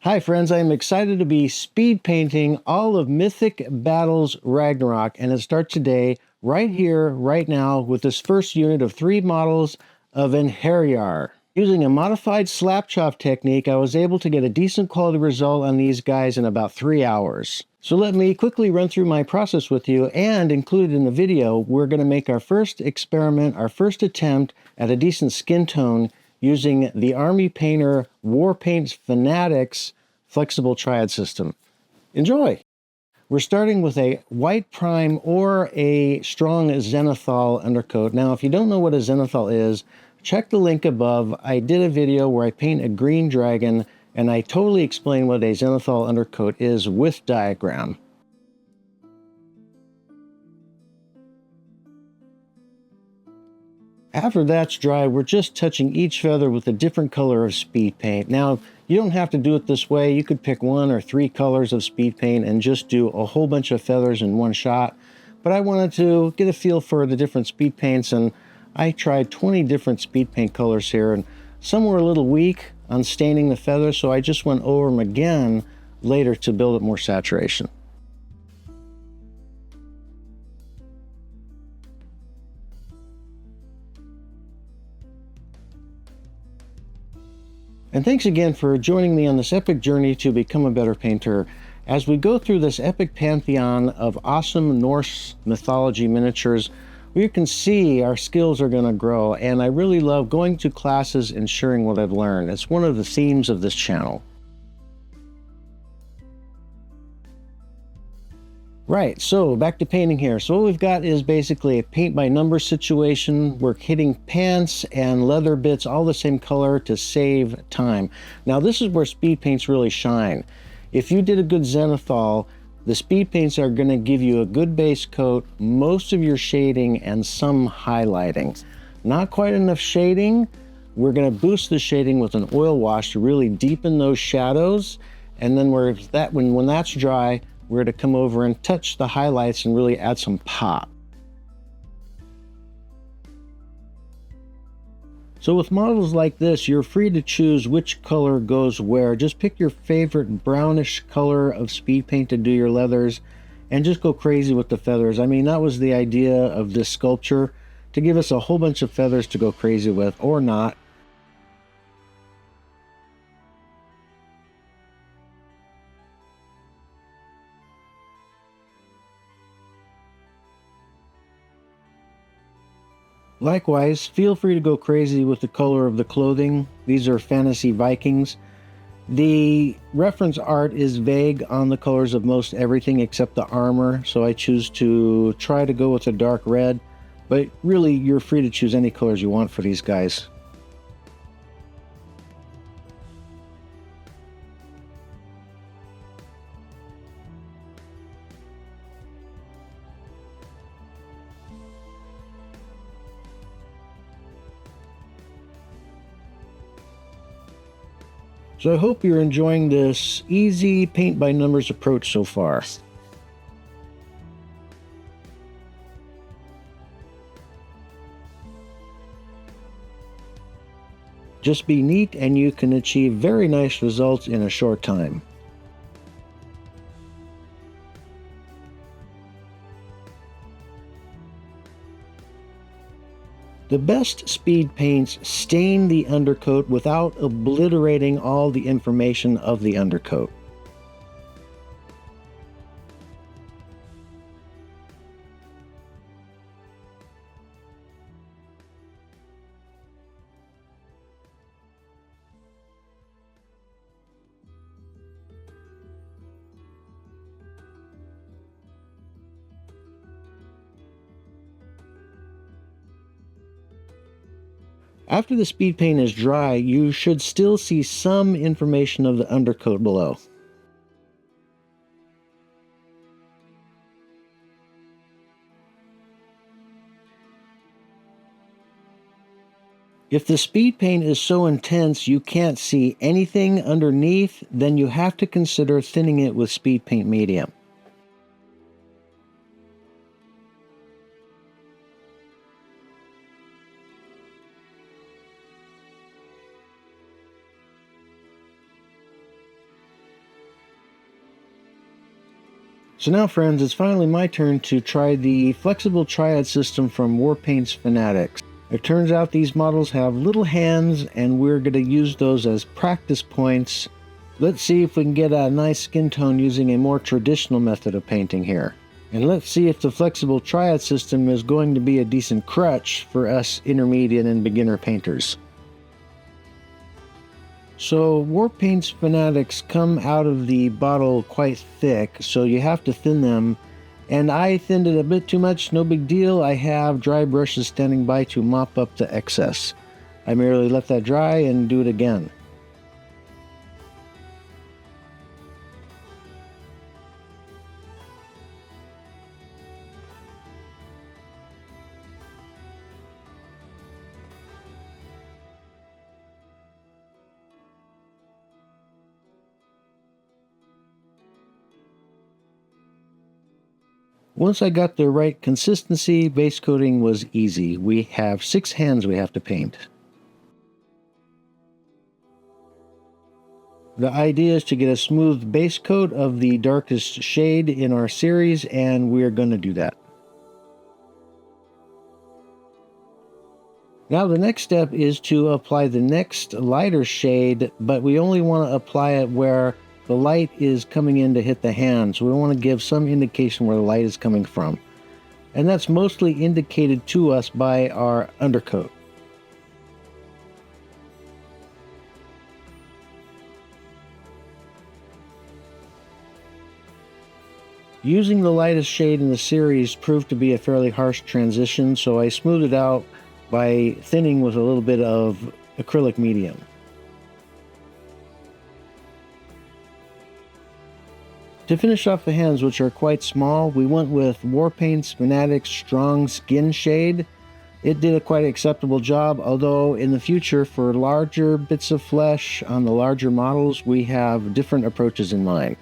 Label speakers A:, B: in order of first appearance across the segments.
A: Hi friends, I am excited to be speed painting all of Mythic Battles Ragnarok, and it starts today, right here, right now, with this first unit of 3 models of Einherjar. Using a modified slap chop technique, I was able to get a decent quality result on these guys in about 3 hours. So let me quickly run through my process with you, and included in the video, we're going to make our first experiment, our first attempt at a decent skin tone using the Army Painter Warpaints Fanatics flexible Triad system. Enjoy! We're starting with a white prime or a strong zenithal undercoat. Now, if you don't know what a zenithal is, check the link above. I did a video where I paint a green dragon, and I totally explain what a zenithal undercoat is with diagram. After that's dry, we're just touching each feather with a different color of speed paint. Now, you don't have to do it this way. You could pick 1 or 3 colors of speed paint and just do a whole bunch of feathers in one shot. But I wanted to get a feel for the different speed paints, and I tried 20 different speed paint colors here, and some were a little weak on staining the feathers, so I just went over them again later to build up more saturation. And thanks again for joining me on this epic journey to become a better painter. As we go through this epic pantheon of awesome Norse mythology miniatures, you can see our skills are going to grow, and I really love going to classes and sharing what I've learned. It's one of the themes of this channel. Right, so back to painting here. So what we've got is basically a paint by number situation. We're hitting pants and leather bits all the same color to save time. Now this is where speed paints really shine. If you did a good zenithal, the speed paints are going to give you a good base coat, most of your shading, and some highlighting. Not quite enough shading. We're going to boost the shading with an oil wash to really deepen those shadows. And then when that's dry, we're to come over and touch the highlights and really add some pop. So with models like this, you're free to choose which color goes where. Just pick your favorite brownish color of speed paint to do your leathers and just go crazy with the feathers. I mean, that was the idea of this sculpture, to give us a whole bunch of feathers to go crazy with, or not. Likewise, feel free to go crazy with the color of the clothing. These are fantasy Vikings. The reference art is vague on the colors of most everything except the armor, so I choose to try to go with a dark red, but really you're free to choose any colors you want for these guys. So I hope you're enjoying this easy paint by numbers approach so far. Just be neat and you can achieve very nice results in a short time. The best speed paints stain the undercoat without obliterating all the information of the undercoat. After the speed paint is dry, you should still see some information of the undercoat below. If the speed paint is so intense you can't see anything underneath, then you have to consider thinning it with speed paint medium. So now, friends, it's finally my turn to try the flexible Triad system from Warpaints Fanatics. It turns out these models have little hands, and we're going to use those as practice points. Let's see if we can get a nice skin tone using a more traditional method of painting here. And let's see if the flexible Triad system is going to be a decent crutch for us intermediate and beginner painters. So Warpaints Fanatics come out of the bottle quite thick, so you have to thin them. And I thinned it a bit too much, no big deal. I have dry brushes standing by to mop up the excess. I merely let that dry and do it again. Once I got the right consistency, base coating was easy. We have 6 hands we have to paint. The idea is to get a smooth base coat of the darkest shade in our series, and we're going to do that. Now the next step is to apply the next lighter shade, but we only want to apply it where the light is coming in to hit the hand, so we want to give some indication where the light is coming from. And that's mostly indicated to us by our undercoat. Using the lightest shade in the series proved to be a fairly harsh transition, so I smoothed it out by thinning with a little bit of acrylic medium. To finish off the hands, which are quite small, we went with Warpaints Fanatics Strong Skin Shade. It did a quite acceptable job, although in the future for larger bits of flesh on the larger models, we have different approaches in mind.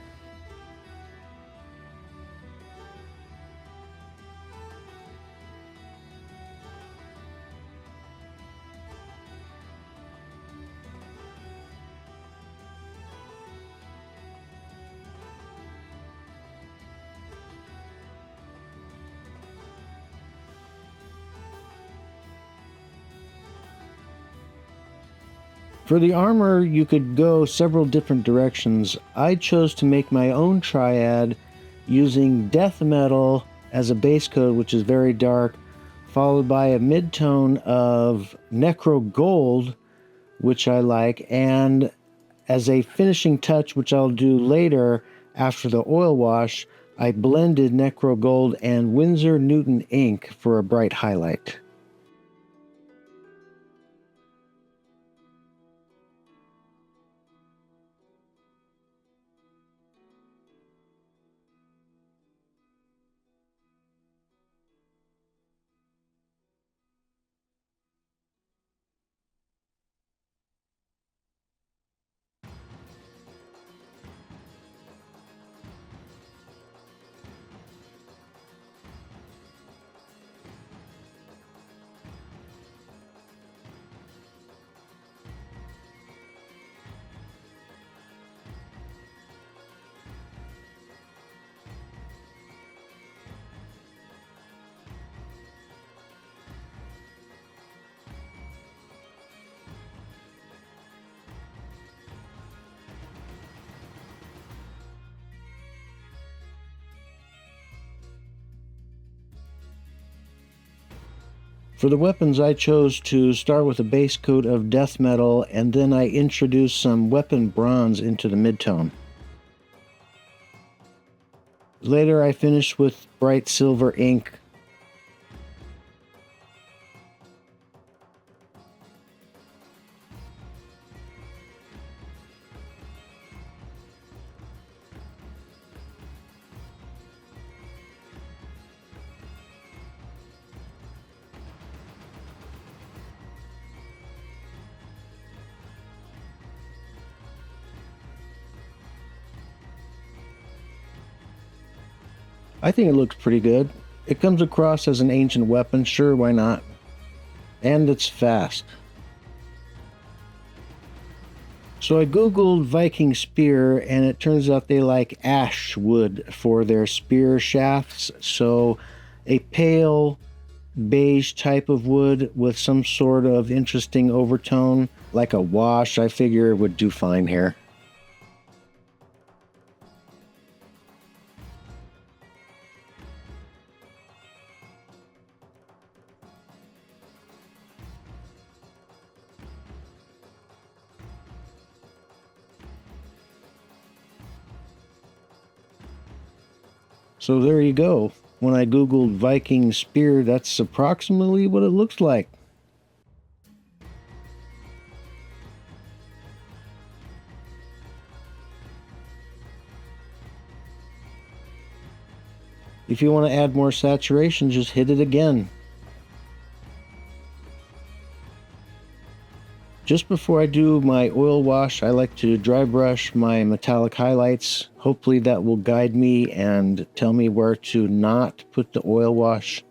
A: For the armor, you could go several different directions. I chose to make my own Triad using death metal as a base coat, which is very dark, followed by a mid-tone of necro gold, which I like, and as a finishing touch, which I'll do later after the oil wash, I blended necro gold and Winsor Newton ink for a bright highlight. For the weapons, I chose to start with a base coat of death metal, and then I introduced some weapon bronze into the midtone. Later, I finished with bright silver ink. I think it looks pretty good. It comes across as an ancient weapon, sure, why not? And it's fast. So I googled Viking spear, and it turns out they like ash wood for their spear shafts. So a pale beige type of wood with some sort of interesting overtone, like a wash, I figure would do fine here. So there you go. When I googled Viking spear, that's approximately what it looks like. If you want to add more saturation, just hit it again. Just before I do my oil wash, I like to dry brush my metallic highlights. Hopefully that will guide me and tell me where to not put the oil wash.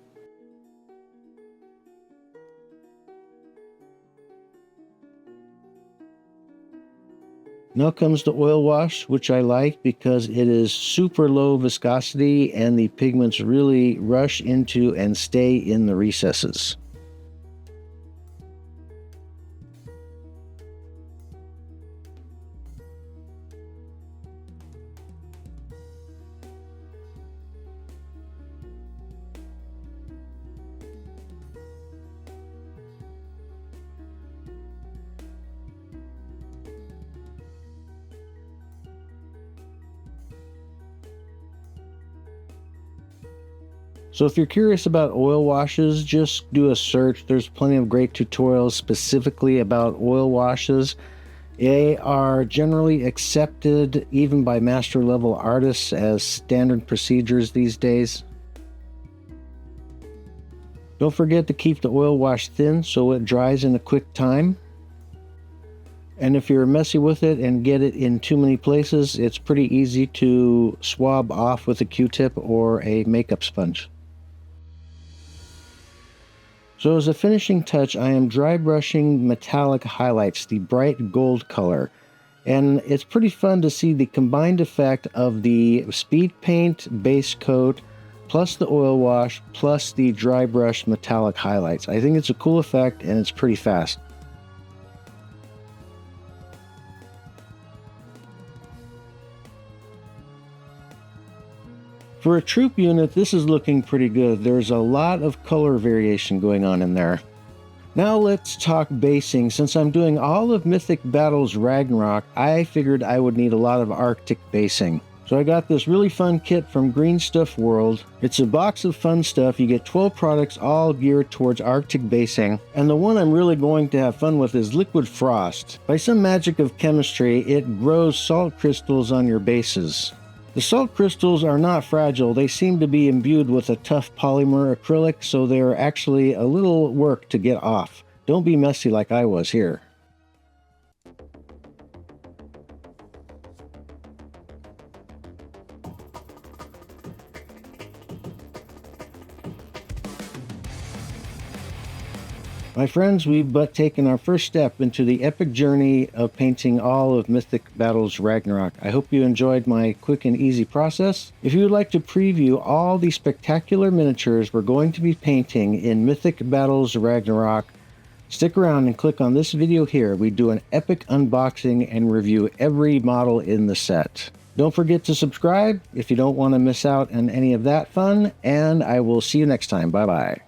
A: Now comes the oil wash, which I like because it is super low viscosity and the pigments really rush into and stay in the recesses. So if you're curious about oil washes, just do a search. There's plenty of great tutorials specifically about oil washes. They are generally accepted even by master level artists as standard procedures these days. Don't forget to keep the oil wash thin so it dries in a quick time. And if you're messy with it and get it in too many places, it's pretty easy to swab off with a Q-tip or a makeup sponge. So as a finishing touch, I am dry brushing metallic highlights, the bright gold color. And it's pretty fun to see the combined effect of the Speedpaint base coat, plus the oil wash, plus the dry brush metallic highlights. I think it's a cool effect and it's pretty fast. For a troop unit, this is looking pretty good. There's a lot of color variation going on in there. Now let's talk basing. Since I'm doing all of Mythic Battles Ragnarok, I figured I would need a lot of Arctic basing. So I got this really fun kit from Green Stuff World. It's a box of fun stuff. You get 12 products all geared towards Arctic basing. And the one I'm really going to have fun with is Liquid Frost. By some magic of chemistry, it grows salt crystals on your bases. The salt crystals are not fragile. They seem to be imbued with a tough polymer acrylic, so they're actually a little work to get off. Don't be messy like I was here. My friends, we've but taken our first step into the epic journey of painting all of Mythic Battles Ragnarok. I hope you enjoyed my quick and easy process. If you would like to preview all the spectacular miniatures we're going to be painting in Mythic Battles Ragnarok, stick around and click on this video here. We do an epic unboxing and review every model in the set. Don't forget to subscribe if you don't want to miss out on any of that fun, and I will see you next time. Bye-bye.